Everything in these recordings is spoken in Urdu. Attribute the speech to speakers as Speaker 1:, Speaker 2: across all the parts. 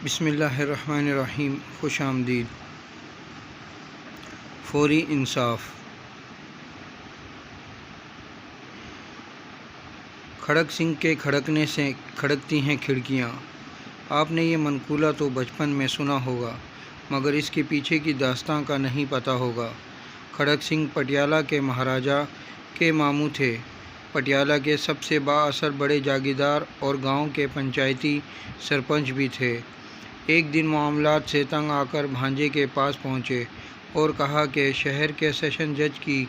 Speaker 1: بسم اللہ الرحمن الرحیم۔ خوش آمدید۔ فوری انصاف۔ کھڑک سنگھ کے کھڑکنے سے کھڑکتی ہیں کھڑکیاں۔ آپ نے یہ منقولہ تو بچپن میں سنا ہوگا، مگر اس کے پیچھے کی داستان کا نہیں پتہ ہوگا۔ کھڑک سنگھ پٹیالہ کے مہاراجہ کے ماموں تھے، پٹیالہ کے سب سے با اثر بڑے جاگیردار اور گاؤں کے پنچایتی سرپنچ بھی تھے۔ ایک دن معاملات سے تنگ آ کر بھانجے کے پاس پہنچے اور کہا کہ شہر کے سیشن جج کی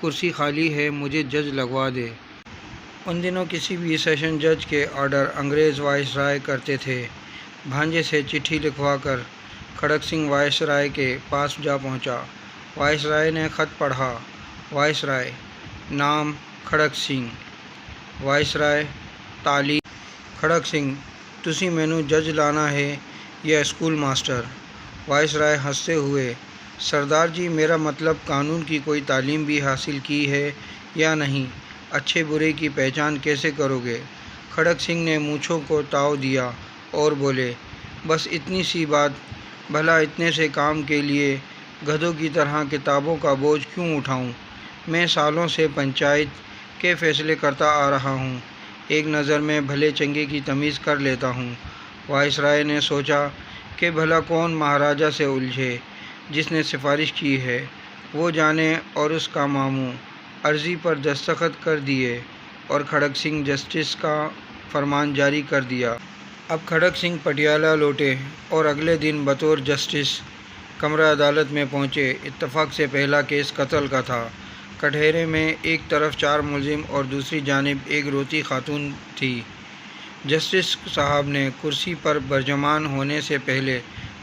Speaker 1: کرسی خالی ہے، مجھے جج لگوا دے۔ ان دنوں کسی بھی سیشن جج کے آرڈر انگریز وائس رائے کرتے تھے۔ بھانجے سے چٹھی لکھوا کر کھڑک سنگھ وائس رائے کے پاس جا پہنچا۔ وائس رائے نے خط پڑھا۔ وائس رائے: نام کھڑک سنگھ۔ وائس رائے: تعلیم کھڑک سنگھ: تسی مینوں جج لانا ہے یا اسکول ماسٹر؟ وائس رائے ہنستے ہوئے: سردار جی، میرا مطلب قانون کی کوئی تعلیم بھی حاصل کی ہے یا نہیں؟ اچھے برے کی پہچان کیسے کرو گے؟ کھڑک سنگھ نے مونچھوں کو تاؤ دیا اور بولے: بس اتنی سی بات، بھلا اتنے سے کام کے لیے گدھوں کی طرح کتابوں کا بوجھ کیوں اٹھاؤں؟ میں سالوں سے پنچایت کے فیصلے کرتا آ رہا ہوں، ایک نظر میں بھلے چنگے کی تمیز کر لیتا ہوں۔ وائس رائے نے سوچا کہ بھلا کون مہاراجہ سے الجھے، جس نے سفارش کی ہے وہ جانے، اور اس کا ماموں۔ عرضی پر دستخط کر دیے اور کھڑک سنگھ جسٹس کا فرمان جاری کر دیا۔ اب کھڑک سنگھ پٹیالہ لوٹے اور اگلے دن بطور جسٹس کمرہ عدالت میں پہنچے۔ اتفاق سے پہلا کیس قتل کا تھا۔ کٹہرے میں ایک طرف 4 ملزم اور دوسری جانب ایک روتی خاتون تھی۔ جسٹس صاحب نے کرسی پر برجمان ہونے سے پہلے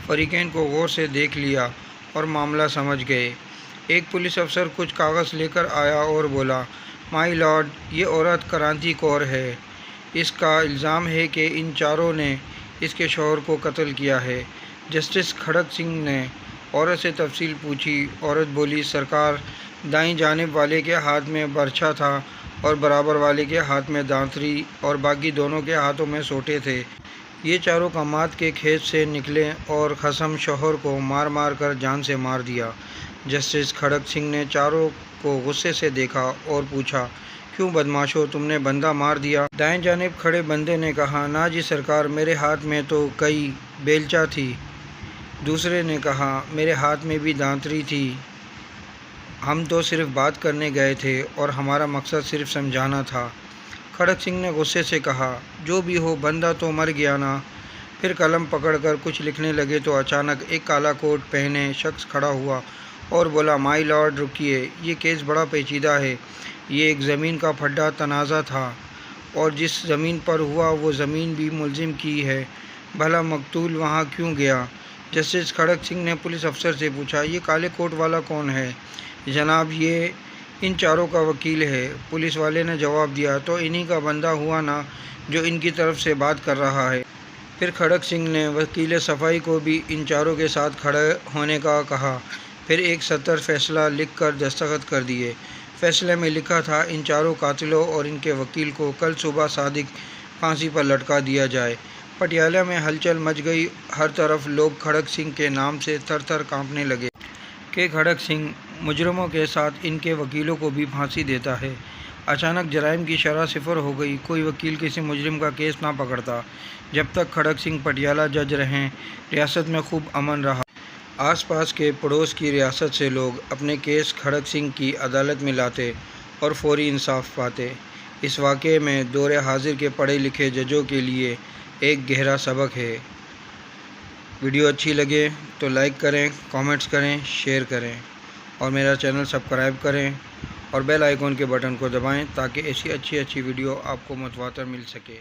Speaker 1: فریقین کو غور سے دیکھ لیا اور معاملہ سمجھ گئے۔ ایک پولیس افسر کچھ کاغذ لے کر آیا اور بولا: مائی لارڈ، یہ عورت کرانتی کور ہے۔ اس کا الزام ہے کہ ان چاروں نے اس کے شوہر کو قتل کیا ہے۔ جسٹس کھڑک سنگھ نے عورت سے تفصیل پوچھی۔ عورت بولی: سرکار، دائیں جانب والے کے ہاتھ میں برچھا تھا اور برابر والے کے ہاتھ میں دانتری اور باقی دونوں کے ہاتھوں میں سوٹے تھے۔ یہ چاروں کماد کے کھیت سے نکلے اور خصم شوہر کو مار مار کر جان سے مار دیا۔ جسٹس کھڑک سنگھ نے چاروں کو غصے سے دیکھا اور پوچھا: کیوں بدماشو، تم نے بندہ مار دیا؟ دائیں جانب کھڑے بندے نے کہا: نا جی سرکار، میرے ہاتھ میں تو کئی بیلچا تھی۔ دوسرے نے کہا: میرے ہاتھ میں بھی دانتری تھی، ہم تو صرف بات کرنے گئے تھے اور ہمارا مقصد صرف سمجھانا تھا۔ کھڑک سنگھ نے غصے سے کہا: جو بھی ہو، بندہ تو مر گیا نا۔ پھر قلم پکڑ کر کچھ لکھنے لگے تو اچانک ایک کالا کوٹ پہنے شخص کھڑا ہوا اور بولا: مائی لارڈ رکیے، یہ کیس بڑا پیچیدہ ہے۔ یہ ایک زمین کا پھڈا تنازع تھا اور جس زمین پر ہوا وہ زمین بھی ملزم کی ہے، بھلا مقتول وہاں کیوں گیا؟ جسٹس کھڑک سنگھ نے پولیس افسر سے پوچھا: یہ کالے کوٹ والا کون ہے؟ جناب، یہ ان چاروں کا وکیل ہے۔ پولیس والے نے جواب دیا: تو انہی کا بندہ ہوا نا جو ان کی طرف سے بات کر رہا ہے۔ پھر کھڑک سنگھ نے وکیل صفائی کو بھی ان چاروں کے ساتھ کھڑے ہونے کا کہا۔ پھر ایک سطر فیصلہ لکھ کر دستخط کر دیے۔ فیصلے میں لکھا تھا: ان چاروں قاتلوں اور ان کے وکیل کو کل صبح صادق پھانسی پر لٹکا دیا جائے۔ پٹیالہ میں ہلچل مچ گئی۔ ہر طرف لوگ کھڑک سنگھ کے نام سے تھر تھر کانپنے لگے کہ کھڑک سنگھ مجرموں کے ساتھ ان کے وکیلوں کو بھی پھانسی دیتا ہے۔ اچانک جرائم کی شرح صفر ہو گئی۔ کوئی وکیل کسی مجرم کا کیس نہ پکڑتا۔ جب تک کھڑک سنگھ پٹیالہ جج رہے، ریاست میں خوب امن رہا۔ آس پاس کے پڑوس کی ریاست سے لوگ اپنے کیس کھڑک سنگھ کی عدالت میں لاتے اور فوری انصاف پاتے۔ اس واقعے میں دور حاضر کے پڑھے لکھے ججوں کے لیے ایک گہرا سبق ہے۔ ویڈیو اچھی لگے تو لائک کریں، کامنٹس کریں، شیئر کریں اور میرا چینل سبسکرائب کریں اور بیل آئیکن کے بٹن کو دبائیں تاکہ ایسی اچھی ویڈیو آپ کو متواتر مل سکے۔